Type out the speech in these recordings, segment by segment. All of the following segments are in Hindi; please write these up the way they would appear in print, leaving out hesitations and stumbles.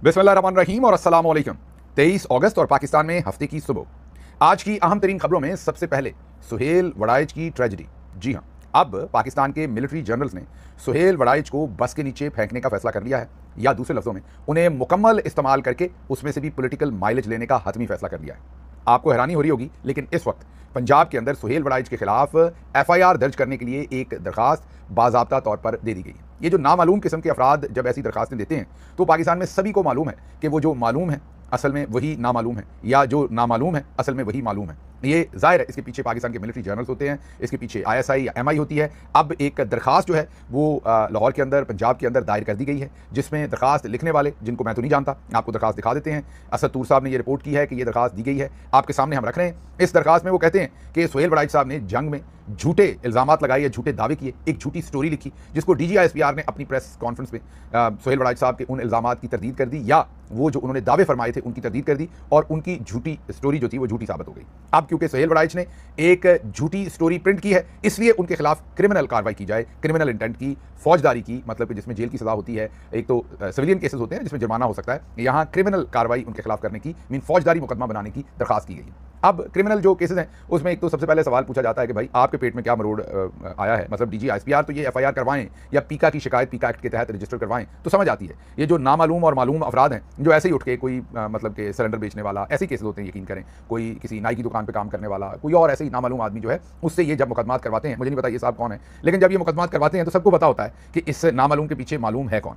बिस्मिल्लाहिर्रहमानिर्रहीम और अस्सलाम वालेकुम। 23 अगस्त और पाकिस्तान में हफ्ते की सुबह। आज की अहम तरीन खबरों में सबसे पहले सुहेल वड़ाइच की ट्रेजेडी। जी हाँ, अब पाकिस्तान के मिलिट्री जनरल्स ने सुहेल वड़ाइच को बस के नीचे फेंकने का फैसला कर लिया है, या दूसरे लफ्जों में उन्हें मुकम्मल इस्तेमाल करके उसमें से भी पॉलिटिकल माइलेज लेने का हतमी फैसला कर लिया है। आपको हैरानी हो रही होगी, लेकिन इस वक्त पंजाब के अंदर सुहेल वड़ाइच के खिलाफ FIR दर्ज करने के लिए एक दरखास्त बाज़ाब्ता तौर पर दे दी गई है। ये जो नामालूम किस्म के अफराद जब ऐसी दरखास्तें देते हैं तो पाकिस्तान में सभी को मालूम है कि वो जो मालूम है असल में वही नामालूम है, या जो नामालूम है असल में वही मालूम है। ये ज़ाहिर है, इसके पीछे पाकिस्तान के मिलिट्री जर्नल्स होते हैं, इसके पीछे ISI या MI होती है। अब एक दरखास्त जो है वो लाहौर के अंदर, पंजाब के अंदर दायर कर दी गई है, जिसमें दरखास्त लिखने वाले, जिनको मैं तो नहीं जानता, आपको दरखास्त दिखा देते हैं। असद तूर साहब ने ये रिपोर्ट की है कि ये दरखास्त दी गई है, आपके सामने हम रख रहे हैं। इस दरखास्त में वो कहते हैं कि सुहेल वड़ाइच साहब ने जंग में झूठे इल्ज़ामात लगाए या झूठे दावे किए, एक झूठी स्टोरी लिखी, जिसको DG ISPR ने अपनी प्रेस कॉन्फ्रेंस में सुहेल वड़ाइच साहब के उन इल्ज़ामात की तरदीद कर दी, या वो जो उन्होंने दावे फरमाए थे उनकी तरदीद कर दी, और उनकी झूठी स्टोरी जो थी वो झूठी साबित हो गई। अब क्योंकि सुहेल वड़ाइच ने एक झूठी स्टोरी प्रिंट की है, इसलिए उनके खिलाफ क्रिमिनल कार्रवाई की जाए, क्रिमिनल इंटेंट की, फौजदारी की, मतलब कि जिसमें जेल की सजा होती है। एक तो सिविलियन केसेस होते हैं जिसमें जुर्माना हो सकता है, यहाँ क्रिमिनल कार्रवाई उनके खिलाफ करने की, मीन फौजदारी मुकदमा बनाने की दरखास्त की गई है। अब क्रिमिनल जो केसेस हैं उसमें एक तो सबसे पहले सवाल पूछा जाता है कि भाई आपके पेट में क्या मरोड़ आया है, मतलब DG ISPR तो ये FIR करवाएं या पीका की शिकायत पीका एक्ट के तहत रजिस्टर करवाएं तो समझ आती है। ये जो नामालूम और मालूम अफराद हैं जो ऐसे ही उठ के कोई मतलब कि सिलेंडर बेचने वाला, ऐसे केसेस होते हैं, यकीन करें, कोई किसी नाई की दुकान पर काम करने वाला, कोई और ऐसे ही नामालूम आदमी जो है उससे ये जब मुकदमात करवाते हैं, मुझे नहीं पता ये साहब कौन है, लेकिन जब ये मुकदमात करवाते हैं तो सबको पता होता है कि इस नामालूम के पीछे मालूम है कौन।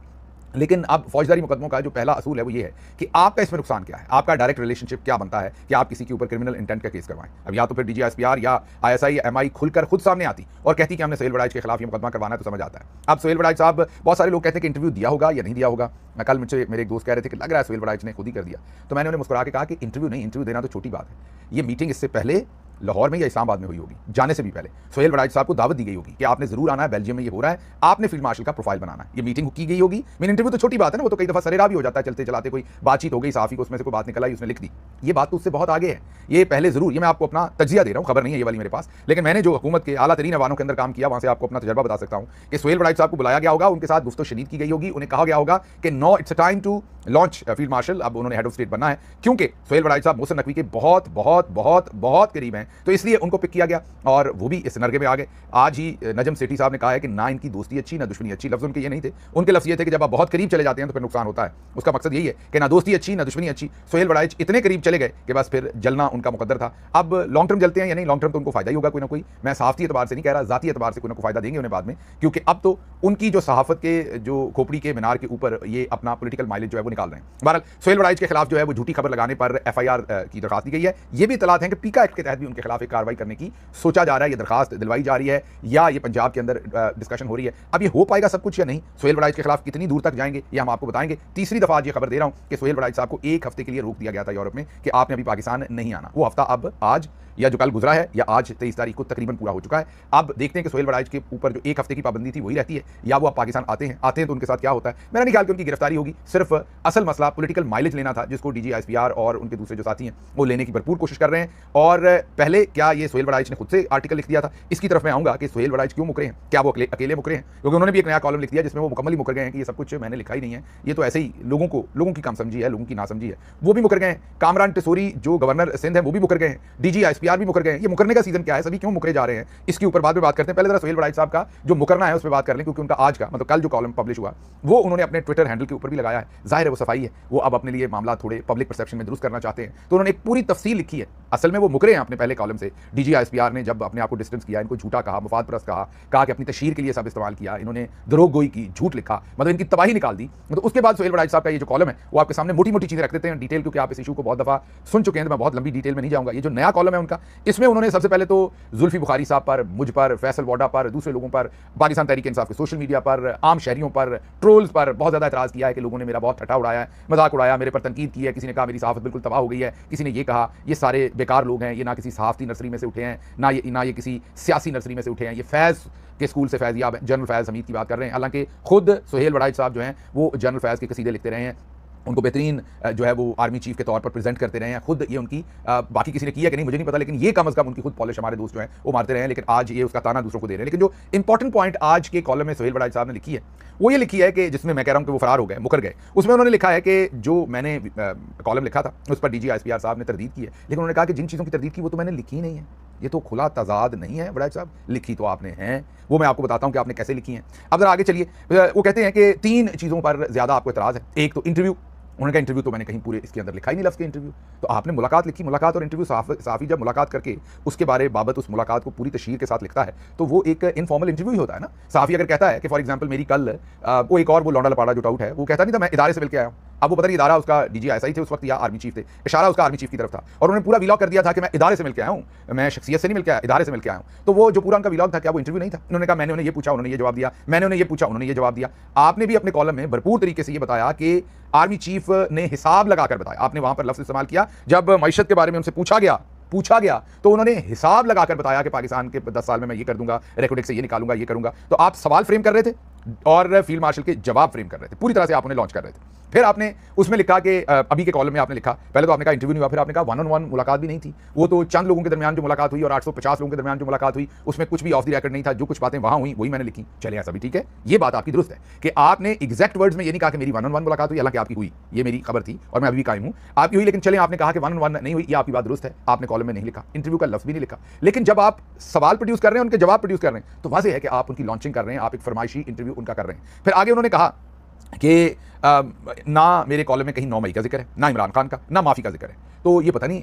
लेकिन अब फौजदारी मुकदमों का जो पहला असूल है वो ये है कि आपका इसमें नुकसान क्या है, आपका डायरेक्ट रिलेशनशिप क्या बनता है कि आप किसी के ऊपर क्रिमिनल इंटेंट का केस करवाएं। अब या तो फिर DG ISPR या ISI या MI खुलकर खुद सामने आती और कहती कि हमने सुहेल वड़ाइच के खिलाफ ये मुकदमा करवाना है तो समझ आता है। अब सुहेल वड़ाइच साहब, बहुत सारे लोग कहते हैं कि इंटरव्यू दिया होगा या नहीं दिया होगा। कल मुझे मेरे एक दोस्त कह रहे थे कि लग रहा है सुहेल वड़ाइच ने खुद ही कर दिया, तो मैंने उन्हें मुस्कुरा के कहा कि इंटरव्यू नहीं, इंटरव्यू देना तो छोटी बात है। ये मीटिंग इससे पहले लाहौर में या इस्लामाबाद में हुई होगी, जाने से भी पहले सुहेल वड़ाइच साहब को दावत दी गई होगी कि आपने जरूर आना है, बेल्जियम में ये हो रहा है, आपने फील्ड मार्शल का प्रोफाइल बनाना है। ये मीटिंग की गई होगी। मेन इंटरव्यू तो छोटी बात है ना, वो तो कई दफा सरेरा भी हो जाता है, चलते चलाते कोई बातचीत हो गई, साफी को उसमें से कोई बात निकल आई, उसने लिख दी। ये बात तो उससे बहुत आगे है। ये पहले जरूर, ये मैं आपको अपना तजिया दे रहा हूँ, खबर नहीं है ये वाली मेरे पास, लेकिन मैंने जो हुकूमत के आला तरीन अवानों के अंदर काम किया वहां से आपको अपना तजर्बा बता सकता हूँ कि सुहेल वड़ाइच साहब को बुलाया गया होगा, उनके साथ गुफ्तगू शदीद की गई होगी, उन्हें कहा गया होगा कि no it's time to launch field marshal. अब उन्होंने हेड ऑफ स्टेट बनना है, क्योंकि सुहेल वड़ाइच साहब मोहसिन नकवी के बहुत बहुत बहुत बहुत करीब हैं, तो इसलिए उनको पिक किया गया और वो भी इस नरगे में आ गए। आज ही नजम सेठी साहब ने कहा है कि ना इनकी दोस्ती अच्छी ना दुश्मनी अच्छी। लफ्ज़ उनके ये नहीं थे, उनके लफ्ज़ ये थे कि जब आप बहुत करीब चले जाते हैं तो फिर नुकसान होता है। उसका मकसद यही है कि ना दोस्ती अच्छी ना दुश्मनी अच्छी। सुहेल वड़ाइच इतने करीब चले गए कि बस फिर जलना उनका मुकद्दर था। अब लॉन्ग टर्म जलते हैं या नहीं, लॉन्ग टर्म तो उनको फायदा ही होगा कोई ना कोई। मैं सहाफ़ती एतबार से नहीं कह रहा, ज़ाती एतबार से कोई ना कोई फायदा देंगे उन्हें बाद में, क्योंकि अब तो उनकी जो सहाफ़त के जो खोपड़ी के मीनार के ऊपर ये अपना पॉलिटिकल माइलेज जो है वो निकाल रहे हैं। बहरहाल सुहेल वड़ाइच के खिलाफ जो है वो झूठी खबर लगाने पर FIR की दरखास्त दी गई है। ये भी इतलात है कि पीका एक्ट के तहत भी उनके खिलाफ एक कार्रवाई करने की सोचा जा रहा है। ये दरखास्त दिलवाई जा रही है या ये पंजाब के अंदर डिस्कशन हो रही है। अब ये हो पाएगा सब कुछ या नहीं, सुहेल वड़ाइच के खिलाफ कितनी दूर तक जाएंगे ये हम आपको बताएंगे। तीसरी दफा आज ये खबर दे रहा हूं कि सुहेल वड़ाइच साहब को एक हफ्ते के लिए रोक दिया गया था यूरोप में कि आपने अभी पाकिस्तान नहीं आना। वो हफ्ता अब आज या जो कल गुजरा है या आज 23 तारीख को तकरीबन पूरा हो चुका है। अब देखते हैं कि सुहेल वड़ाइच के ऊपर जो एक हफ्ते की पाबंदी थी वही रहती है या वो अब पाकिस्तान आते हैं तो उनके साथ क्या होता है। मेरा नहीं ख्याल कि उनकी गिरफ्तारी होगी, सिर्फ असल मसला पॉलिटिकल माइलेज लेना था, जिसको DG ISPR और उनके दूसरे जो साथी हैं वो लेने की भरपूर कोशिश कर रहे हैं। और पहले क्या ये सुहेल वड़ाइच ने खुद से आर्टिकल लिख दिया था, इसकी तरफ मैं आऊंगा कि सुहेल वड़ाइच क्यों मुकरे हैं, क्या वो अकेले मुकरे हैं, क्योंकि उन्होंने भी एक नया कॉलम लिख दिया जिसमें वो मुकम्मल ही मुकर गए हैं कि ये सब कुछ मैंने लिखा ही नहीं है, ये तो ऐसे ही लोगों की कमसमझी है, लोगों की नासमझी है। वो भी मुकर गए हैं। कामरान टिसोरी जो गवर्नर सिंध है वो भी मुकर गए हैं, DG ISPR भी मुकर गए हैं। ये मुकरने का सीजन क्या है, सभी क्यों मुकरे जा रहे हैं, इसके ऊपर बाद में बात करते हैं। पहले जरा सुहेल वड़ाइच साहब का जो मुकरना है उस पर बात कर लें, क्योंकि उनका आज का मतलब कल जो कॉलम पब्लिश हुआ वो उन्होंने अपने ट्विटर हैंडल के ऊपर भी लगाया है। जाहिर है वो सफाई है, वो अब अपने लिए मामला थोड़े पब्लिक परसेप्शन में दुरुस्त करना चाहते हैं, तो उन्होंने एक पूरी तफसील लिखी है। असल में वो मुकरे हैं अपने पहले कॉलम से। DG ISPR ने जब अपने आप को डिस्टेंस किया, इनको झूठा कहा, मुफाद परस्त कहा कि अपनी तशहीर के लिए सब इस्तेमाल किया, इन्होंने दरोग गोई की, झूठ लिखा, मतलब इनकी तबाही निकाल दी। तो उसके बाद सुहेल वड़ाइच साहब का ये जो कॉलम है वो आपके सामने मोटी मोटी चीजें रख देते हैं डिटेल, क्योंकि आप इस इशू को बहुत दफा सुन चुके हैं, तो मैं बहुत लंबी डिटेल में नहीं जाऊंगा। ये जो नया कॉलम है उनका, इसमें उन्होंने सबसे पहले तो जुल्फी बुखारी साहब पर, मुझ पर, फैसल वाडा पर, दूसरे लोगों पर, पाकिस्तान तहरीक इंसाफ के सोशल मीडिया पर, आम शहरियों पर, ट्रोल्स पर बहुत ज्यादा एतराज किया है कि लोगों ने मेरा बहुत ठट्ठा उड़ाया है, मजाक उड़ाया, मेरे पर तनकीद की है। किसी ने कहा मेरी सहाफत बिल्कुल तबाह हो गई है, किसी ने ये कहा ये सारे बेकार लोग हैं, ये ना किसी सहाफती नर्सरी में से उठे हैं, ना ये किसी सियासी नर्सरी में से उठे हैं, ये फैज़ के स्कूल से फैज़याब जनरल फैज़ हमीद की बात कर रहे हैं। हालांकि खुद सुहेल वड़ाइच साहब जो हैं वो जनरल फैज़ के कसीदे लिखते रहे हैं। उनको बेहतरीन जो है वो आर्मी चीफ के तौर पर प्रेजेंट करते रहे हैं। खुद ये उनकी बाकी किसी ने किया कि नहीं मुझे नहीं पता, लेकिन ये कम अज़ कम उनकी खुद पॉलिश हमारे दोस्त जो हैं वो मारते रहे हैं, लेकिन आज ये उसका ताना दूसरों को दे रहे हैं। लेकिन जो इंपॉर्टेंट पॉइंट आज के कॉलम में सोहेल वड़ाइच साहब ने लिखी है वो ये लिखी है कि जिसमें मैं कह रहा हूँ कि वो फरार हो गए, मुकर गए, उसमें उन्होंने लिखा है कि जो मैंने कॉलम लिखा था उस पर डीजी ISPR साहब ने तरदीद की है, लेकिन उन्होंने कहा कि जिन चीज़ों की तरदीद की वो तो मैंने लिखी ही नहीं है, ये तो खुला तजाद नहीं है वड़ाइच साहब, लिखी तो आपने है, वो मैं आपको बताता हूँ कि आपने कैसे लिखी है। अब जरा आगे चलिए, वो कहते हैं कि 3 चीज़ों पर ज़्यादा आपको एतराज़ है। एक तो इंटरव्यू, उन्होंने कहा इंटरव्यू तो मैंने कहीं पूरे इसके अंदर लिखा ही नहीं लफ्ज़ के इंटरव्यू, तो आपने मुलाकात लिखी। मुलाकात और इंटरव्यू साफ़ी जब मुलाकात करके उसके बारे बाबत उस मुलाकात को पूरी तशरीह के साथ लिखता है तो वो एक इनफॉर्मल इंटरव्यू ही होता है ना। साफ़ी अगर कहता है कि फॉर एग्जांपल मेरी कल वो एक और वो लौंडा लपाड़ा जो टाउट है वो कहता नहीं था मैं इदारे से मिल के आया हूँ, अब वो पता नहीं इदारा उसका DG ISI थे उस वक्त या आर्मी चीफ थे, इशारा उसका आर्मी चीफ की तरफ था, और उन्होंने पूरा व्लॉग कर दिया था कि मैं इदारे से मिल के आया हूँ, मैं शख्सियत से नहीं मिल के आया, इदारे से मिल के आया हूँ। तो वो जो पूरा उनका व्लॉग था क्या वो इंटरव्यू नहीं था? उन्होंने कहा मैंने उन्हें ये पूछा उन्होंने ये जवाब दिया, मैंने उन्हें ये पूछा उन्होंने ये जवाब दिया। आपने भी अपने कॉलम में भरपूर तरीके से ये बताया कि आर्मी चीफ ने हिसाब लगाकर बताया, आपने वहां पर लफ्ज़ इस्तेमाल किया जब मईशत के बारे में उनसे पूछा गया तो उन्होंने हिसाब लगाकर बताया कि पाकिस्तान के 10 साल में मैं ये कर दूंगा, रेकोडेक्स से ये निकालूंगा, ये करूंगा। तो आप सवाल फ्रेम कर रहे थे और फील्ड मार्शल के जवाब फ्रेम कर रहे थे, पूरी तरह से आप उन्हें लॉन्च कर रहे थे। फिर आपने उसमें लिखा कि अभी के कॉलम में आपने लिखा, पहले तो आपने कहा इंटरव्यू नहीं हुआ, फिर आपने कहा 1-on-1 मुलाकात भी नहीं थी, वो तो चंद लोगों के दरमियान जो मुलाकात हुई और 850 लोगों के दरमियान जो मुलाकात हुई उसमें कुछ भी ऑफ द रिकॉर्ड नहीं था, जो कुछ बातें वहां हुई वही मैंने लिखी। चलिए ऐसा भी ठीक है, ये बात आपकी दुरुस्त है कि आपने एग्जैक्ट वर्ड्स में ये नहीं कहा कि मेरी 1-on-1 मुलाकात हुई, हालांकि आपकी हुई, ये मेरी खबर थी और मैं अभी भी कायम हूं आपकी हुई, लेकिन चले आपने कहा कि 1-on-1 नहीं हुई, ये आपकी बात दुरुस्त है, आपने कॉलम में नहीं लिखा, इंटरव्यू का लफ्ज़ भी नहीं लिखा। लेकिन जब आप सवाल प्रोड्यूस कर रहे हैं, उनके जवाब प्रोड्यूस कर रहे हैं, तो वाज़ेह है कि आप उनकी लॉन्चिंग कर रहे हैं, आप एक फरमाइशी इंटरव्यू उनका कर रहे हैं। फिर आगे उन्होंने कहा कि ना मेरे कॉलम में कहीं 9 मई का जिक्र है, ना इमरान खान का, ना माफ़ी का जिक्र है। तो ये पता नहीं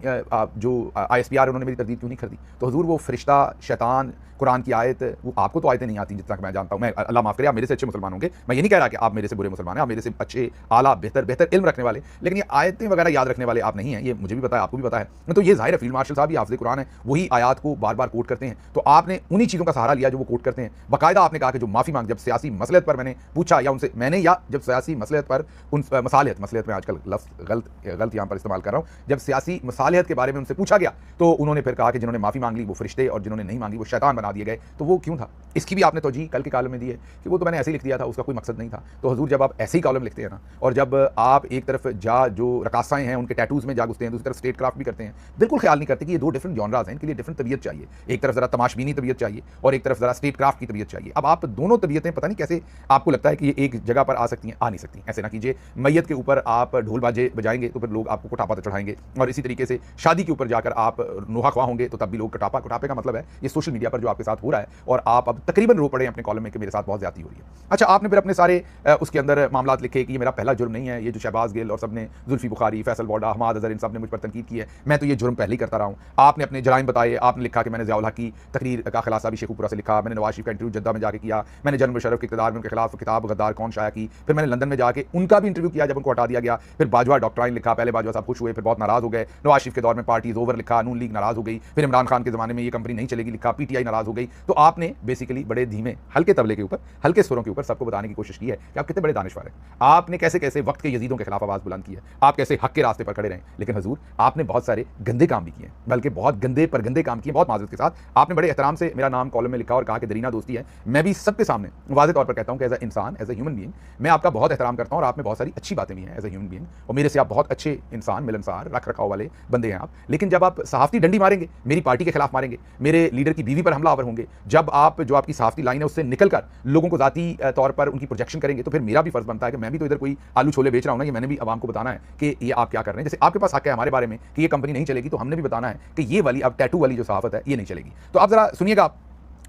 जो ISPR उन्होंने मेरी तरदीद क्यों नहीं कर दी। तो हुजूर वो फरिश्ता, शैतान, कुरान की आयत, वो आपको तो आयतें नहीं आती जितना कि मैं जानता हूँ, मैं अल्लाह माफ़ करे आप मेरे से अच्छे मुसलमान होंगे, मैं ये नहीं कह रहा कि आप मेरे से बुरे मुसलमान हैं, आप मेरे से अच्छे आला बेहतर इल्म रखने वाले, लेकिन ये आयतें वगैरह याद रखने वाले आप नहीं हैं, ये मुझे भी पता है, आपको भी पता है। तो ये ज़ाहिर है फील्ड मार्शल साहब ही हाफ़िज़ कुरान है, वही आयात को बार बार कोट करते हैं, तो आपने उन्हीं चीज़ों का सहारा लिया जो वो कोट करते हैं। बाकायदा आपने कहा कि जो माफ़ी मांग, जब सियासी मसलियत पर मैंने पूछा या उनसे मैंने, या जब सियासी मसलियत पर उन मसालियत में आजकल लफ्ज़ गलत यहाँ पर इस्तेमाल कर रहा हूँ, जब सियासी मसालियत के बारे में उनसे पूछा गया तो उन्होंने फिर कहा कि जिन्होंने माफ़ी मांग ली वो फरिश्ते और जिन्होंने नहीं मांगी वो शैतान बना दिए गए। तो वो क्यों था, इसकी भी आपने तौजीह कल के कॉलम में दी है कि वो तो मैंने ऐसे ही लिख दिया था, उसका कोई मकसद नहीं था। तो हुजूर जब आप ऐसे ही कॉलम लिखते हैं ना, और जब आप एक तरफ जो रकासाएँ हैं उनके टैटूज़ में जा घुसते हैं, दूसरी तरफ स्टेट क्राफ्ट भी करते हैं, बिल्कुल ख्याल नहीं करते कि ये 2 डिफरेंट जॉनराज हैं, इनके लिए डिफरेंट तबीयत चाहिए। एक तरफ ज़रा तमाशबीनी तबीयत चाहिए और एक तरफ ज़रा स्टेट क्राफ्ट की तबीयत चाहिए। अब आप दोनों तबीयतें पता नहीं कैसे आपको लगता है कि ये एक जगह पर आ सकती हैं, आ नहीं सकती। ऐसे ना कीजिए, मैयत के ऊपर आप ढोल बाजे बजाएंगे तो फिर लोग आपको कुटापा तो चढ़ाएंगे, और इसी तरीके से शादी के ऊपर जाकर आप नोहा ख्वाह होंगे तो तब भी लोग कुटापे का मतलब है ये सोशल मीडिया पर जो आपके साथ हो रहा है, और आप अब तकरीबन रो पड़े अपने कॉलम में कि मेरे साथ बहुत ज़्यादती हो रही है। अच्छा, आपने फिर अपने सारे उसके अंदर मामलात लिखे कि ये मेरा पहला जुर्म नहीं है, ये जो शहबाज गिल और सब ने, जुल्फी बुखारी, फैसल वोडा, हमाद अजहर, इन सब ने मुझ पर तनकीद की है, मैं तो ये जुर्म पहले ही करता रहा हूँ। आपने अपने जराइम बताए, आपने लिखा कि मैंने ज़िया उल हक की तकरीर का खुलासा भी शेखुपुरा से लिखा, मैंने नवाज शरीफ का इंटरव्यू जद्दा में जाकर किया, मैंने जनरल मुशर्रफ के इक़्तिदार में उनके खिलाफ किताब गद्दार कौन शाया की, फिर मैंने लंदन में जाके उनका भी इंटरव्यू किया जब उनको हटा दिया गया, फिर बाजवा डॉक्ट्राइन लिखा, पहले बाजवा साहब खुश हुए फिर बहुत नाराज़ हो गए, नवाज शरीफ के दौर में पार्टीज ओवर लिखा, नून लीग नाराज़ हो गई, फिर इमरान खान के ज़माने में ये कंपनी नहीं चलेगी लिखा, PTI नाराज़ हो गई। तो आपने बेसिकली बड़े धीमे हल्के तबले के ऊपर, हल्के सुरों के ऊपर सबको बताने की कोशिश की है कि आप कितने बड़े दानिशवर हैं, आपने कैसे कैसे वक्त के यजीदों के खिलाफ आवाज़ बुलंद की है, आप कैसे हक के रास्ते पर खड़े रहे। लेकिन हजूर आपने बहुत सारे गंदे काम भी किए, बल्कि बहुत गंदे पर गंदे काम किए, बहुत माजरत के साथ। आपने बड़े एहतराम से मेरा नाम कॉलम में लिखा और कहा कि दरीना दोस्ती है। मैं भी सबके सामने वाज़ेह तौर पर कहता हूँ कि एज अ इंसान, एज अ ह्यूमन बीइंग मैं आपका बहुत एहतराम करता हूँ, और आप में बहुत सारी अच्छी बातें भी हैं एज अ ह्यूमन बीइंग, और मेरे से आप बहुत अच्छे इंसान, मिलनसार, रख रखाव वाले बंदे हैं आप। लेकिन जब आप सहाफ़ती डंडी मारेंगे, मेरी पार्टी के खिलाफ मारेंगे, मेरे लीडर की बीवी पर हमलावर होंगे, जब आप जो आपकी सहाफ़ती लाइन है उससे निकलकर लोगों को ज़ाती तौर पर उनकी प्रोजेक्शन करेंगे, तो फिर मेरा भी फ़र्ज़ बनता है कि मैं भी तो इधर कोई आलू छोले बेच रहा हूँ ना, ये मैंने भी आवाम को बताना है कि ये आप क्या कर रहे हैं। जैसे आपके पास हक है हमारे बारे में कि ये कंपनी नहीं चलेगी, तो हमने भी बताना है कि ये वाली अब टैटू वाली जो सहाफ़त है ये नहीं चलेगी। तो आप ज़रा सुनिएगा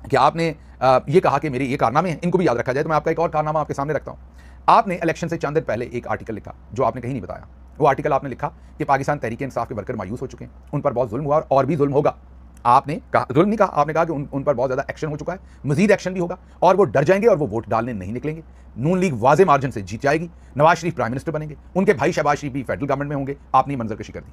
कि आपने ये कहा कि मेरे ये कारनामे हैं, इनको भी याद रखा जाए। तो मैं आपका एक और कारनामा आपके सामने रखता हूँ। आपने इलेक्शन से चंद दिन पहले एक आर्टिकल लिखा जो आपने कहीं नहीं बताया। वो आर्टिकल आपने लिखा कि पाकिस्तान तहरीक इंसाफ के वर्कर मायूस हो चुके हैं, उन पर बहुत जुल्म हुआ और भी जुल्म होगा। आपने कहा, जुल्म नहीं कहा, आपने कहा कि उन पर बहुत ज़्यादा एक्शन हो चुका है, मजीद एक्शन भी होगा, और वो डर जाएंगे और वो वोट डालने नहीं निकलेंगे। नून लीग वाज़े मार्जिन से जीत जाएगी, नवाज शरीफ प्राइम मिनिस्टर बनेंगे, उनके भाई शहबाज शरीफ भी फेडरल गवर्नमेंट में होंगे। आपने मंजरकशी कर दी।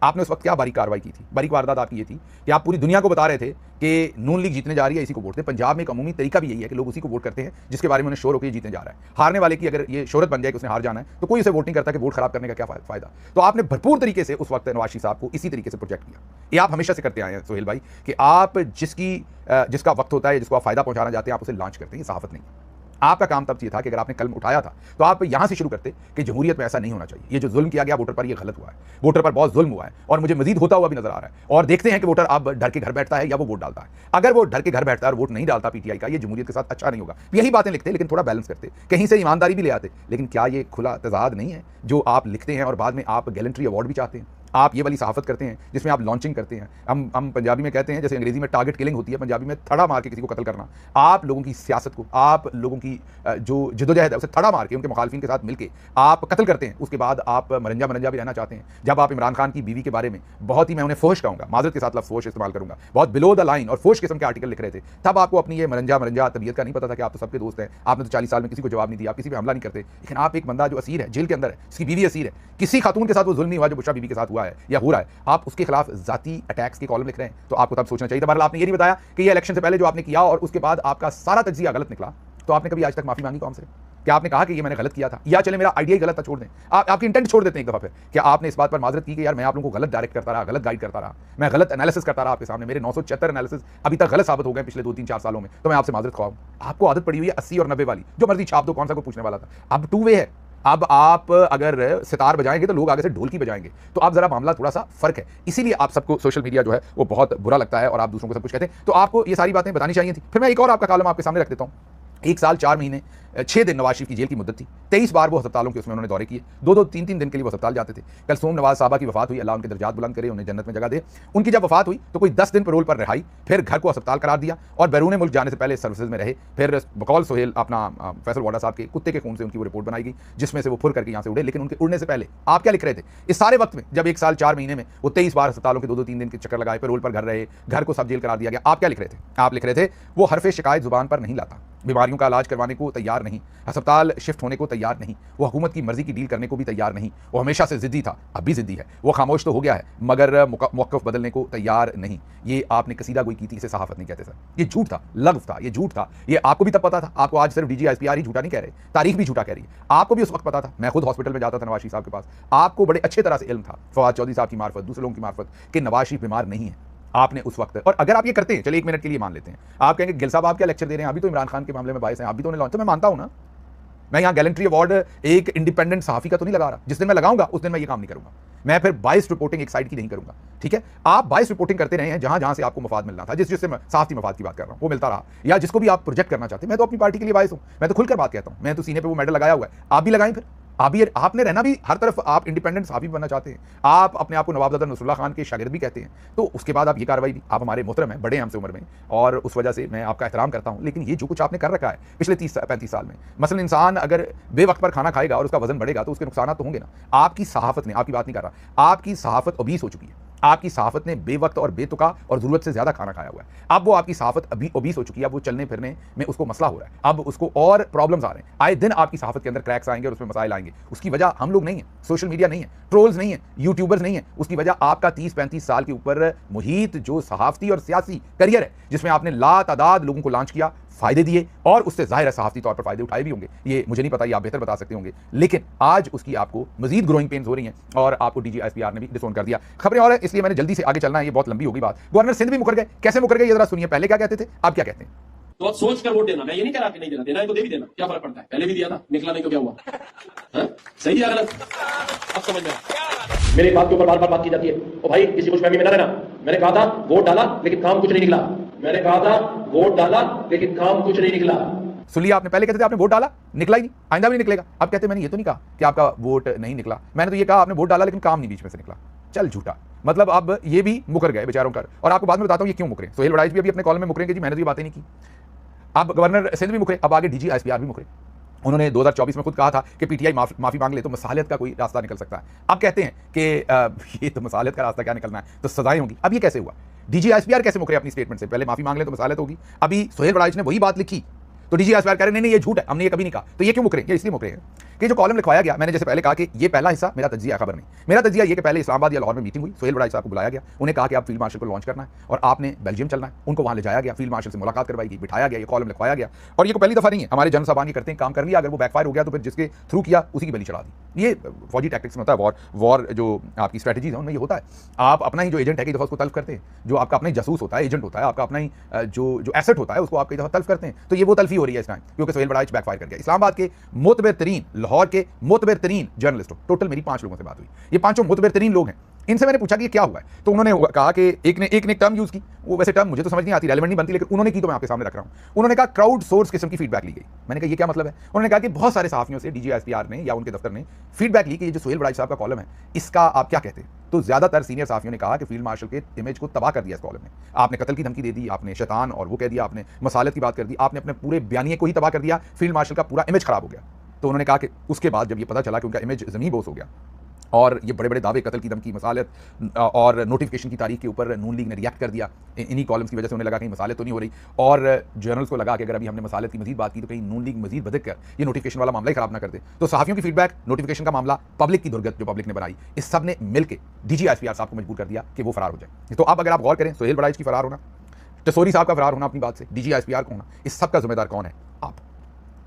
आपने उस वक्त क्या बारीक कार्रवाई की थी? बारीक वारदात आपकी ये थी कि आप पूरी दुनिया को बता रहे थे कि नून लीग जीतने जा रही है, इसी को वोट दें। पंजाब में एक अमूमी तरीका भी यही है कि लोग उसी को वोट करते हैं जिसके बारे में उन्हें शोर होकर जीतने जा रहा है। हारने वाले की अगर ये शोहरत बन जाए कि उसने हार जाना है, तो कोई उसे वोट नहीं करता कि वोट खराब करने का क्या फ़ायदा। तो आपने भरपूर तरीके से उस वक्त नवाज शरीफ साहब को इसी तरीके से प्रोजेक्ट किया। ये आप हमेशा से करते आए हैं सोहेल भाई कि आप जिसका वक्त होता है, जिसको आप फ़ायदा पहुँचाना चाहते हैं, आप उसे लॉन्च करते हैं। ये सहाफ़त नहीं है। आपका काम तब ये था कि अगर आपने कलम उठाया था तो आप यहां से शुरू करते कि जमहूरियत में ऐसा नहीं होना चाहिए, ये जो जुल्म किया गया वोटर पर, ये गलत हुआ है, वोटर पर बहुत जुल्म हुआ है और मुझे मजीद होता हुआ भी नजर आ रहा है। और देखते हैं कि वोटर अब डर के घर बैठता है या वो वोट डालता है। अगर वो डर के घर बैठता है और वोट नहीं डालता पीटीआई का, ये जमहूरियत के साथ अच्छा नहीं होगा। यही बातें लिखते लेकिन थोड़ा बैलेंस करते, कहीं से ईमानदारी भी ले आते। लेकिन क्या ये खुला तजाद नहीं है जो आप लिखते हैं और बाद में आप गैलेंट्री अवार्ड भी चाहते हैं? आप ये वाली सहाफत करते हैं जिसमें आप लॉन्चिंग करते हैं। हम पंजाबी में कहते हैं, जैसे अंग्रेजी में टारगेट किलिंग होती है, पंजाबी में थड़ा मार के किसी को कत्ल करना। आप लोगों की सियासत को, आप लोगों की जो जद्दोजहद है उसे थड़ा मार के उनके मुखालफिन के साथ मिलकर आप कत्ल करते हैं। उसके बाद आप मरंजा मरंजा भी रहना चाहते हैं। जब आप इमरान खान की बीवी के बारे में बहुत ही, मैं उन्हें फोश कहूँगा, माजरत के साथ लफ्ज़ फोश इस्तेमाल करूँगा, बहुत बिलो द लाइन और फोश किस्म के आर्टिकल लिख रहे थे, तब आपको अपनी ये मरंजा मरंजा तबीयत का नहीं पता था कि आप तो सबके दोस्त हैं। आपने तो 40 साल में किसी को जवाब नहीं दिया, आप किसी पर हमला नहीं करते। लेकिन आप एक बंदा जो असीर है, जेल के अंदर है, उसकी बीवी असीर है, किसी खातून के साथ वो जुल्म नहीं हुआ जो बुशरा बीवी के साथ हुआ है या हो रहा है, आप उसके खिलाफ जाती अटैक्स के कॉलम लिख रहे हैं, तो आपको तब सोचना चाहिए था। बहरहाल आपने ये नहीं बताया कि ये इलेक्शन से पहले जो आपने किया और उसके बाद आपका सारा तज्जिया गलत निकला, तो आपने कभी आज तक माफी मांगी कौन से? क्या आपने कहा कि ये मैंने गलत किया था, या चले मेरा आइडिया ही गलत था, छोड़ दें, आपकी इंटेंट छोड़ देते हैं एक दफा फिर? क्या आपने इस बात पर माजरत की कि यार मैं आप लोगों को गलत डायरेक्ट करता रहा, गलत गाइड करता रहा, मैं गलत एनालिसिस करता रहा आपके सामने, मेरे 976 एनालिसिस अभी तक गलत साबित हो गए पिछले 2-3-4 सालों में, तो मैं आपसे माजरत ख्वाह हूं? आपको आदत पड़ी हुई है 80 और 90 वाली, जो मर्जी छाप दो, कौन सा कोई पूछने वाला था। अब 2 वे है। अब आप अगर सितार बजाएंगे तो लोग आगे से ढोलकी बजाएंगे, तो अब जरा मामला थोड़ा सा फर्क है। इसीलिए आप सबको सोशल मीडिया जो है वो बहुत बुरा लगता है और आप दूसरों को सब कुछ कहते हैं। तो आपको ये सारी बातें बतानी चाहिए थी। फिर मैं एक और आपका कॉलम आपके सामने रख देता हूँ। 1 साल 4 महीने 6 दिन नवाज शरीफ की जेल की मुद्दत थी। 23 बार वो अस्पतालों के उसमें उन्होंने दौरे किए, 2-2, 3-3 दिन के लिए वो अस्पताल जाते थे। कल सोम नवाज साहबा की वफात हुई, अल्लाह उनके दर्जात बुलंद करे, उन्हें जन्नत में जगह दे। उनकी जब वफात हुई तो कोई 10 दिन पैरोल पर रिहाई, फिर घर को अस्पताल करार दिया और बैरून मुल्क जाने से पहले सर्विसेज में रहे। फिर बकौल सोहेल अपना फैसल वाडा साहब के कुत्ते के खून से उनकी वो रिपोर्ट बनाई गई, जिसमें से वो फुर करके यहाँ से उड़े। लेकिन उनके उड़ने से पहले आप क्या लिख रहे थे इस सारे वक्त में, जब 1 साल 4 महीने में वो 23 बार अस्पतालों के 2-2, 3 दिन के चक्कर लगाए, पैरोल पर घर रहे, घर को सब जेल करार दिया गया? आप क्या लिख रहे थे? आप लिख रहे थे वो हरफ शिकायत जुबान पर नहीं लाता, बीमारियों का इलाज करवाने को तैयार नहीं, अस्पताल शिफ्ट होने को तैयार नहीं, वो हुकूमत की मर्जी की डील करने को भी तैयार नहीं, वो हमेशा से जिद्दी था, अब भी जिद्दी है, वो खामोश तो हो गया है मगर मौक़िफ़ बदलने को तैयार नहीं। ये आपने कसीदा गोई की थी, इसे सहाफ़त नहीं कहते सर। ये झूठ था, लग़्व था, ये झूठ था। ये आपको भी तब पता था। आपको आज सिर्फ DGISPR ही झूठा नहीं कह रहे, तारीख भी झूठा कह रही है। आपको भी उस वक्त पता था। मैं खुद हॉस्पिटल में जाता था नवाज शरीफ साहब के पास, आपको बड़े अच्छे तरह से इल्म था फवाद चौधरी साहब की मार्फत, दूसरे लोगों की मार्फत, कि नवाज शरीफ बीमार नहीं है। आपने उस वक्त, और अगर आप ये करते हैं, चलिए 1 मिनट के लिए मान लेते हैं, आप कहेंगे गिल साहब आप क्या लेक्चर दे रहे हैं, अभी तो इमरान खान के मामले में बायस हैं, आप भी तो उन्हें लॉन्च, तो मैं मानता हूं ना, मैं यहाँ गैलेंट्री अवार्ड एक इंडिपेंडेंट सहाफ़ी का तो नहीं लगा रहा। जिस दिन मैं लगाऊंगा उस दिन मैं ये काम नहीं करूंगा। मैं फिर बाइस रिपोर्टिंग एक साइड की नहीं करूंगा, ठीक है? आप बाइस रिपोर्टिंग करते रहे हैं जहां जहां से आपको मफाद मिलना था, जिससे मैं साफ़ी मफाद की बात कर रहा हूं वो मिलता रहा, या जिसको भी आप प्रोजेक्ट करना चाहते हैं। मैं तो अपनी पार्टी के लिए बाइस हूं, मैं तो खुलकर बात कहता हूं, मैं तो सीने पे वो मेडल लगाया हुआ है, आप भी लगाएं। फिर आप भी, आपने रहना भी हर तरफ, आप इंडिपेंडेंट सहाफ़ी बनना चाहते हैं, आप अपने आप को नवाबजादा नसरुल्लाह खान के शागिर्द भी कहते हैं, तो उसके बाद आप ये कार्रवाई भी, आप हमारे मोहतरम हैं, बड़े हैं हमसे उम्र में, और उस वजह से मैं आपका एहतराम करता हूं। लेकिन ये जो कुछ आपने कर रखा है पिछले 30-35 साल में, मसलन इंसान अगर बेवक्त पर खाना खाएगा और उसका वजन बढ़ेगा तो उसके नुकसान तो होंगे ना। आपकी सहाफ़त ने, आपकी बात नहीं कर रहा, आपकी सहाफ़त ओबीस हो चुकी है। आपकी सहाफ़त ने बेवक्त और बेतुका और ज़रूरत से ज़्यादा खाना खाया हुआ है। अब वो आपकी सहाफ़त अभी ओबीस हो चुकी है, अब वो चलने फिरने में उसको मसला हो रहा है, अब उसको और प्रॉब्लम्स आ रहे हैं। आए दिन आपकी सहाफ़त के अंदर क्रैक्स आएंगे और उसमें मसाइल आएंगे। उसकी वजह हम लोग नहीं है, सोशल मीडिया नहीं है, ट्रोल्स नहीं है, यूट्यूबर्स नहीं है, उसकी वजह आपका 30-35 साल के ऊपर मुहीत जो सहाफ़ती और सियासी करियर है, जिसमें आपने लातादाद लोगों को लॉन्च किया, फ़ायदे दिए, और उससे ज़ाहिर है सहाफ़ती तौर पर फ़ायदे उठाए भी होंगे। ये मुझे नहीं पता, ये आप बेहतर बता सकते होंगे। लेकिन आज उसकी आपको मज़ीद ग्रोइंग पेन्स हो रही हैं और आपको DGISPR ने भी डिसोन कर दिया। खबरें और है, इसलिए मैंने जल्दी से आगे चलना है, ये बहुत लंबी होगी बात। गवर्नर सिंध भी मुकर गए, कैसे मुकर गए ये जरा सुनिए। पहले क्या कहते थे, अब क्या कहते हैं? तो आप सोच कर वोट देना। मैं ये नहीं कह रहा कि नहीं देना, देना है तो दे भी देना, क्या फर्क पड़ता है? पहले भी दिया था, निकला नहीं तो क्या हुआ? हाँ? सही है गलत? अब समझ में आया। मेरे बात के ऊपर बार बार बात की जाती है, ओ भाई किसी खुशफहमी में ना रहना। मैंने कहा था वोट डाला लेकिन काम कुछ नहीं निकला। मैंने कहा था वोट डाला लेकिन काम कुछ नहीं निकला। सुन लिया आपने? पहले कहते थे आपने वोट डाला, निकला ही नहीं, आइंदा भी नहीं निकलेगा। अब कहते मैंने ये तो नहीं कहा कि आपका वोट नहीं निकला, मैंने तो ये कहा आपने वोट डाला लेकिन काम नहीं बीच में से निकला। चल झूठा, मतलब अब ये भी मुकर गए बेचारों का। और आपको बाद में बताता हूं ये क्यों मुकरे। सोहेल वड़ाइच भी अभी अपने कॉल में मुकरेंगे जी, मैंने तो ये बातें नहीं की। अब गवर्नर सिंध भी मुकरे, अब आगे DGISPR भी मुकरे। उन्होंने 2024 में खुद कहा था कि PTI माफी मांग ले तो मसालियत का कोई रास्ता निकल सकता है। अब कहते हैं कि ये तो मसालियत का रास्ता क्या निकलना है, तो सजाएं होंगी। अब ये कैसे हुआ? DGISPR कैसे मुकरे अपनी स्टेटमेंट से? पहले माफी मांग ले तो मसालियत होगी, अभी सोहेल वड़ाइच ने वही बात लिखी तो DGISPR कह रहे नहीं नहीं ये झूठ है, हमने ये कभी नहीं कहा। तो ये क्यों मुकरे? ये इसलिए मुकरे हैं कि जो कॉलम लिखवाया गया, मैंने जैसे पहले कहा कि ये पहला हिस्सा मेरा तज्जिया खबर नहीं, मेरा तज्जिया ये कि पहले इस्लामाबाद या लाहौर में मीटिंग हुई, सुहेल वड़ाइच साहब को बुलाया गया, उन्हें कहा कि आप फील्ड मार्शल को लॉन्च करना है और आपने बेल्जियम चलना है, उनको वहां ले जाया गया, फील्ड मार्शल से मुलाकात करवाई गई, बिठाया गया, ये कॉलम लिखवाया गया। और ये पहली दफा नहीं है, हमारे जनरल साहबान ये करते हैं, काम कर लिया, अगर वो बैकफायर हो गया तो फिर जिसके थ्रू किया उसी की बलि चढ़ा दी। ये फौजी टैक्टिक्स में होता है, वॉर जो आपकी स्ट्रेटजीज है उनमें ये होता है। आप अपना ही जो एजेंट है कई दफा उसको तल्फ करते हैं, जो आपका अपना ही जासूस होता है, एजेंट होता है, आपका अपना ही जो एसेट होता है उसको आप कई दफा तल्फ करते हैं। तो ये वो तल्फी हो रही है इस टाइम, क्योंकि सुहेल वड़ाइच बैकफायर कर गया। इस्लामाबाद के मोतबर तरीन, लाहौर के मोतबर तरीन जर्नलिस्ट, टोटल मेरी 5 लोगों से बात हुई, ये 5 मोतबर तरीन लोग हैं। इनसे मैंने पूछा कि ये क्या हुआ है, तो उन्होंने कहा कि एक ने टर्म यूज की, वो वैसे टर्म मुझे तो समझ नहीं आती, रेलेवेंट नहीं बनती, लेकिन उन्होंने की तो मैं आपके सामने रख रहा हूं। उन्होंने कहा क्राउड सोर्स किस्म की फीडबैक ली गई। मैंने कहा ये क्या मतलब है? उन्होंने कहा कि बहुत सारे सहाफियों से DGISPR ने या उनके दफ्तर ने फीडबैक ली कि ये जो सुहेल वड़ाइच साहब का कॉलम है इसका आप क्या कहते हैं। तो ज्यादातर सीनियर सहाफियों ने कहा कि फील्ड मार्शल के इमेज को तबाह कर दिया इस कॉलम ने, आपने कत्ल की धमकी दे दी, आपने शैतान और वो कह दिया, आपने मसालत की बात कर दी, आपने अपने पूरे बयानिए को ही तबाह कर दिया, फील्ड मार्शल का पूरा इमेज खराब हो गया। तो उन्होंने कहा कि उसके बाद जब ये पता चला कि उनका इमेज जमीन बोस हो गया और ये बड़े बड़े दावे, कत्ल की धमकी, मसालत और नोटिफिकेशन की तारीख के ऊपर नून लीग ने रिएक्ट कर दिया, इन्हीं कॉलम्स की वजह से उन्हें लगा कहीं मसालत तो नहीं हो रही, और जर्नल्स को लगा कि अगर अभी हमने मसालत की मजीद बात की तो कहीं नून लीग मजीद भदक कर ये नोटिफिकेशन वाला मामला ही खराब ना कर दे। तो सहाफियों की फीडबैक, नोटिफिकेशन का मामला, पब्लिक की दुर्गत जो पब्लिक ने बनाई, इस सब ने मिलकर DGISPR साहब को मजबूर कर दिया कि वो फरार हो जाए। तो अब अगर आप गौर करें, सुहेल वड़ाइच की फरार होना, टसोरी साहब का फरार होना अपनी बात से, DGISPR को होना, इस सब का जिम्मेदार कौन है? आप।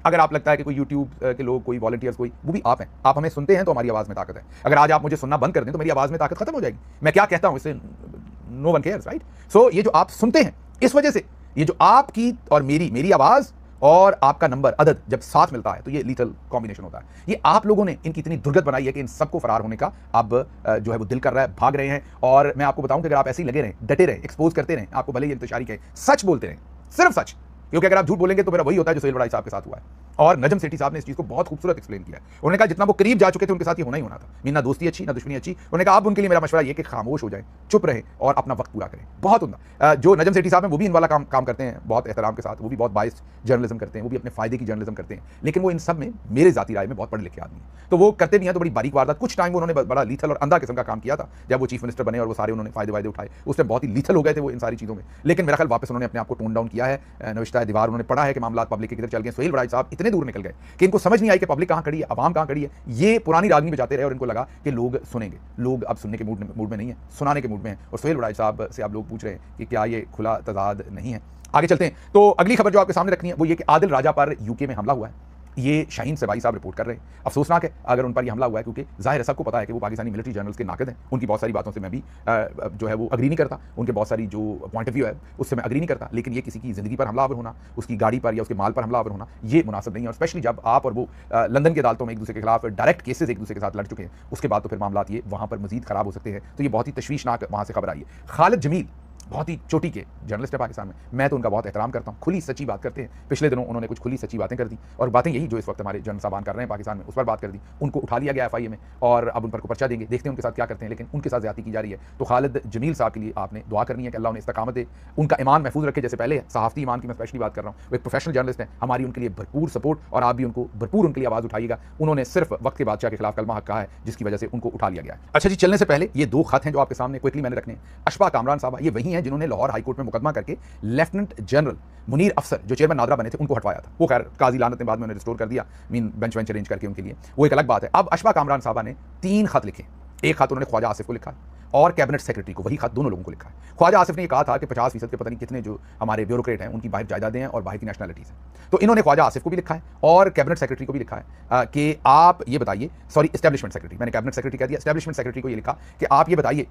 अगर आप लगता है कि कोई यूट्यूब के लोग, कोई वॉलंटियर्स, कोई, वो भी आप हैं, आप हमें सुनते हैं तो हमारी आवाज़ में ताकत है। अगर आज आप मुझे सुनना बंद कर दें तो मेरी आवाज़ में ताकत खत्म हो जाएगी। मैं क्या कहता हूं इससे नो वन केयर्स, राइट? सो ये जो आप सुनते हैं, इस वजह से ये जो आपकी और मेरी आवाज़ और आपका नंबर अदद जब साथ मिलता है तो ये लीथल कॉम्बिनेशन होता है। ये आप लोगों ने इनकी इतनी दुर्गत बनाई है कि इन सबको फरार होने का अब जो है वो दिल कर रहा है, भाग रहे हैं। और मैं आपको बताऊं कि अगर आप ऐसे ही लगे रहें, डटे रहें, एक्सपोज करते रहें, आपको भले ही इंतशारी कहें, सच बोलते रहें, सिर्फ सच, क्योंकि अगर आप झूठ बोलेंगे तो मेरा वही होता है जो सुहेल वड़ाइच साहब के साथ हुआ है। और नजम सेठी साहब ने इस चीज को बहुत खूबसूरत एक्सप्लेन किया है। उन्होंने कहा जितना वो करीब जा चुके थे उनके साथ ये होना ही होना था, मीन ना दोस्ती अच्छी ना दुश्मनी अच्छी। उन्होंने कहा अब उनके लिए मेरा मशवरा ये कि खामोश हो जाए, चुप रहे और अपना वक्त पूरा करें। बहुत उम्दा जो नजम सेठी साहब हैं वो भी इन वाला काम करते हैं बहुत एहतराम के साथ, वो भी बहुत बाइस्ड जर्नलिज्म करते हैं, वो भी अपने फायदे की जर्नलिज्म करते हैं, लेकिन वो इन सब में मेरे जाती राय में बहुत पढ़े लिखे आदमी हैं। तो वो करते भी हैं तो बड़ी बारीक वारदात। कुछ टाइम उन्होंने बड़ा लीथल और अंधा किस्म का काम किया था जब वो चीफ मिनिस्टर बने और वो सारे उन्होंने फायदे उठाए, उससे बहुत ही लीथल हो गए थे वो इन सारी चीज़ों में। लेकिन मेरा ख्याल वापस उन्होंने अपने आप को टोन डाउन किया है, नविश्ता दीवार उन्होंने पढ़ा है कि मामला पब्लिक के किधर चल गए। सुहेल वड़ाइच साहब इतने दूर निकल गए कि इनको समझ नहीं आई कि पब्लिक कहाँ खड़ी है, अवाम कहाँ खड़ी है। ये पुरानी रागनी बजाते रहे और इनको लगा कि लोग सुनेंगे। लोग अब सुनने के मूड में नहीं है, सुनाने के मूड में है। और सुहेल वड़ाइच साहब से आप लोग पूछ रहे हैं कि क्या ये खुला तजाद नहीं है। आगे चलते हैं। तो अगली खबर जो आपके सामने रखनी है वो ये कि आदिल राजा पर यूके में हमला हुआ है। ये शाहीन सबाई साहब रिपोर्ट कर रहे हैं। अफसोसनाक है अगर उन पर ये हमला हुआ है, क्योंकि जाहिर है सबको पता है कि वो पाकिस्तानी मिलिट्री जर्नल्स के नाक़िद हैं। उनकी बहुत सारी बातों से मैं भी जो है वो अग्री नहीं करता, उनके बहुत सारी जो पॉइंट ऑफ व्यू है उससे मैं अग्री नहीं करता। लेकिन ये किसी की ज़िंदगी पर हमलावर होना, उसकी गाड़ी पर या उसके माल पर हमलावर होना, ये मुनासिब नहीं है। और स्पेशली जब आप और वो लंदन की अदालतों में एक दूसरे के खिलाफ डायरेक्ट केसेस एक दूसरे के साथ लड़ चुके हैं, उसके बाद तो फिर मामला ये वहाँ पर मजीद खराब हो सकते हैं। तो ये बहुत ही तशवीशनाक वहाँ से खबर आई है। खालिद जमील बहुत ही चोटी के जर्नलिस्ट है पाकिस्तान में, मैं तो उनका बहुत एहतराम करता हूँ, खुली सच्ची बात करते हैं। पिछले दिनों उन्होंने कुछ खुली सच्ची बातें कर दी और बातें यही जो इस वक्त हमारे जनरल साहबान कर रहे हैं पाकिस्तान में, उस पर बात कर दी। उनको उठा लिया गया FIA में और अब उन पर को पर्चा देंगे, देखते हैं उनके साथ क्या करते हैं, लेकिन उनके साथ ज्यादती की जा रही है। तो खालिद जमील साहब के लिए आपने दुआ करनी है कि अल्लाह उन्हें इस्तकामत दे, उनका ईमान महफूज रखे। जैसे पहले सहाफ़ती ईमान की मैं स्पेशली बात कर रहा हूँ, वो एक प्रोफेशनल जर्नलिस्ट है, हमारी उनके लिए भरपूर सपोर्ट और आप भी उनको भरपूर उनके लिए आवाज़ उठाइएगा। उन्होंने सिर्फ वक्त के बादशाह के खिलाफ कलमा हक कहा है, जिसकी वजह से उनको उठा लिया गया है। अच्छा जी, चलने से पहले ये 2 खत हैं जो आपके सामने क्विकली मैंने रखने हैं। अशफाक कामरान साहब ये वही हैं जिन्होंने लाहौर हाईकोर्ट में मुकदमा करके लेफ्टिनेंट जनरल मुनीर अफसर जो चेयरमैन नादरा बने थे उनको हटवाया था। वो खैर काजी लानत ने बाद में उन्हें रिस्टोर कर दिया, मीन बेंच अरेंज करके उनके लिए, वो एक अलग बात है। अब अशफाक कामरान साहब ने 3 खत लिखे। एक खत उन्होंने ख्वाजा आसिफ को लिखा और कैबिनेट सेक्रेटरी को, वही खत दोनों लोगों को लिखा है। ख्वाजा आसिफ ने कहा था कि 50% के पता नहीं कितने जो हमारे ब्यूरोक्रेट हैं उनकी बाहर जायदादें हैं और बाहर की नेशनलिटीज़ हैं। तो इन्होंने ख्वाजा आसिफ को भी लिखा है और कैबिनेट सेक्रेटरी को भी लिखा है कि आप ये बताइए, सॉरी एस्टैब्लिशमेंट सेक्रेटरी, मैंने कैबिनेट सेक्रेटरी कह दिया, एस्टैब्लिशमेंट सेक्रेटरी को ये लिखा कि आप ये बताइए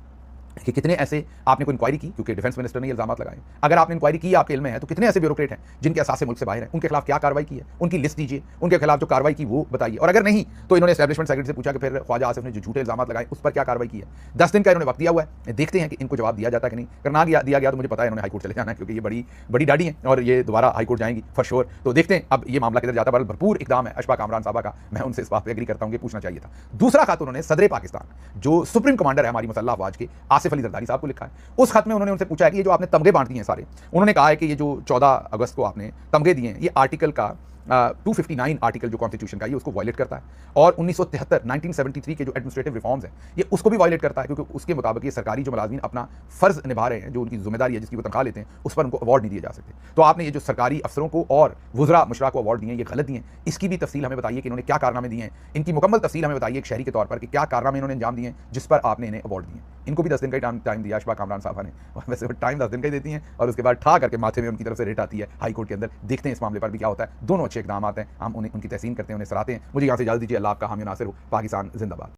कि कितने ऐसे आपने कोई इंक्वायरी की, क्योंकि डिफेंस मिनिस्टर ने इल्जाम लगाए, अगर आपने इंक्वायरी की आपके इल्म में है तो कितने ऐसे ब्यूरोक्रेट हैं जिनके असासे मुल्क से बाहर हैं, उनके खिलाफ क्या कार्रवाई की है, उनकी लिस्ट दीजिए, उनके खिलाफ जो कार्रवाई की वो बताइए। और अगर नहीं तो इन्होंने एस्टैब्लिशमेंट सेक्रेटरी से पूछा कि फिर ख्वाजा आसिफ ने जो झूठे इल्जाम लगाए उस पर क्या कार्रवाई की है। 10 दिन का इन्होंने वक्त दिया हुआ है, देखते हैं कि इनको जवाब दिया जाता है कि नहीं। करना दिया गया तो मुझे पता है इन्होंने हाईकोर्ट चले जाना है, क्योंकि ये बड़ी डाडी है और ये दोबारा हाईकोर्ट जाएंगी फॉर श्योर। तो देखते हैं अब ये मामला किधर जाता है। भरपूर इकदाम है अशफाक कामरान साहब का, मैं उनसे इस बात पर एग्री करता हूँ कि पूछना चाहिए था। दूसरा खत उन्होंने सदर पाकिस्तान जो सुप्रीम कमांडर है हमारी मुसल्लह अफवाज के, आसिफ अली जरदारी साहब को लिखा है। उस खत में उन्होंने उनसे पूछा है कि ये जो आपने तमगे बांट दिए हैं सारे, उन्होंने कहा है कि ये जो 14 अगस्त को आपने तमगे दिए हैं, ये आर्टिकल का 259 आर्टिकल जो कॉन्स्टिट्यूशन का ये उसको वायलेट करता है, और 1973 के जो एडमिनिस्ट्रेटिव रिफॉर्म्स हैं ये उसको भी वायलेट करता है, क्योंकि उसके मुताबिक ये सरकारी जो मुलाजमीन अपना फर्ज निभा रहे हैं, जो उनकी जिम्मेदारी है, जिसकी वो तनख्वाह लेते हैं, उस पर उनको अवार्ड नहीं दिए जा सकते। तो आपने ये जो सरकारी अफसरों को और वुज़रा मुशरा को अवार्ड दिए हैं ये गलत दिए हैं, इसकी भी तफसील हमें बताइए कि इन्होंने क्या कारनामे दिए हैं, इनकी मुकम्मल तफसील हमें बताइए एक शहरी के तौर पर कि क्या कारनामे इन्होंने अंजाम दिए हैं जिस पर आपने इन्हें अवार्ड दिए। इनको भी 10 दिन का टाइम दिया अशफाक कामरान साहबा ने, वैसे टाइम 10 दिन का ही देती हैं और उसके बाद ठा करके माथे में उनकी तरफ से रेट आती है हाई कोर्ट के अंदर। देखते हैं इस मामले पर भी क्या होता है। दोनों अच्छे इकदाम आते हैं, हम उनकी तहसीन करते हैं, उन्हें सराहते हैं। मुझे यहाँ से इजाज़त दीजिए। अल्लाह आपका हामी नासिर हो। पाकिस्तान जिंदाबाद।